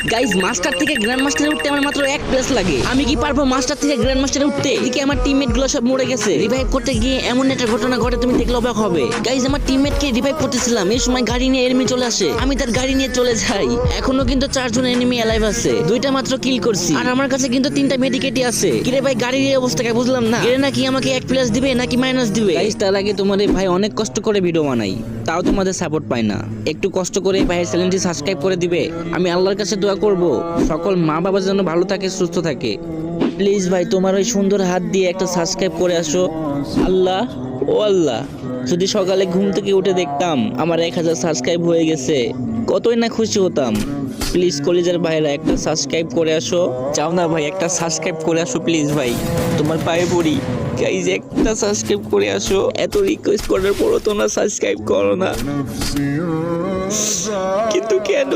Guys master থেকে grand মাস্টারে উঠতে আমার মাত্র 1 প্লেস লাগে। আমি কি পারবো মাস্টার থেকে গ্র্যান্ড মাস্টারে উঠতে? এদিকে আমার টিমমেট গুলো সব মরে গেছে। রিভাইভ করতে গিয়ে এমন একটা ঘটনা ঘটে তুমি দেখলে অবাক হবে। গাইজ আমার টিমমেট কে রিভাইভ করতেছিলাম, এই সময় গাড়ি নিয়ে এনিমি চলে আসে। আমি তার গাড়ি নিয়ে চলে যাই। এখনো কিন্তু 4 জন এনিমি অ্যালাইভ আছে, 2টা মাত্র কিল করছি। আর আমার কাছে কিন্তু 3টা মেডিকেটই আছে। কিরে ভাই গাড়ির এই অবস্থাকে বুঝলাম না, এর নাকি আমাকে 1 প্লাস দিবে নাকি মাইনাস দিবে? গাইজ তার আগে তোমাদের ভাই অনেক কষ্ট করে ভিডিও বানাই, তাও তোমাদের সাপোর্ট পাই না। একটু কষ্ট করে ভাইয়ের চ্যানেলটি সাবস্ক্রাইব করে দিবে। আমি আল্লাহর কাছে দোয়া করব সকল মা বাবা যেন ভালো থাকে, সুস্থ থাকে। প্লিজ ভাই তোমার ওই সুন্দর হাত দিয়ে একটা সাবস্ক্রাইব করে আসো। আল্লাহ ও আল্লাহ, যদি সকালে ঘুম থেকে উঠে দেখতাম আমার 1000 সাবস্ক্রাইব হয়ে গেছে, কতই না খুশি হতাম। প্লিজ কলিজার ভাইরা একটা সাবস্ক্রাইব করে আসো। চাও না ভাই একটা সাবস্ক্রাইব করে আসো প্লিজ ভাই, তোমার পায়ে পড়ি। গাইজ একটা সাবস্ক্রাইব করে আসো। এত রিকোয়েস্ট করার পরও তোমরা সাবস্ক্রাইব করো না, কিন্তু কেন?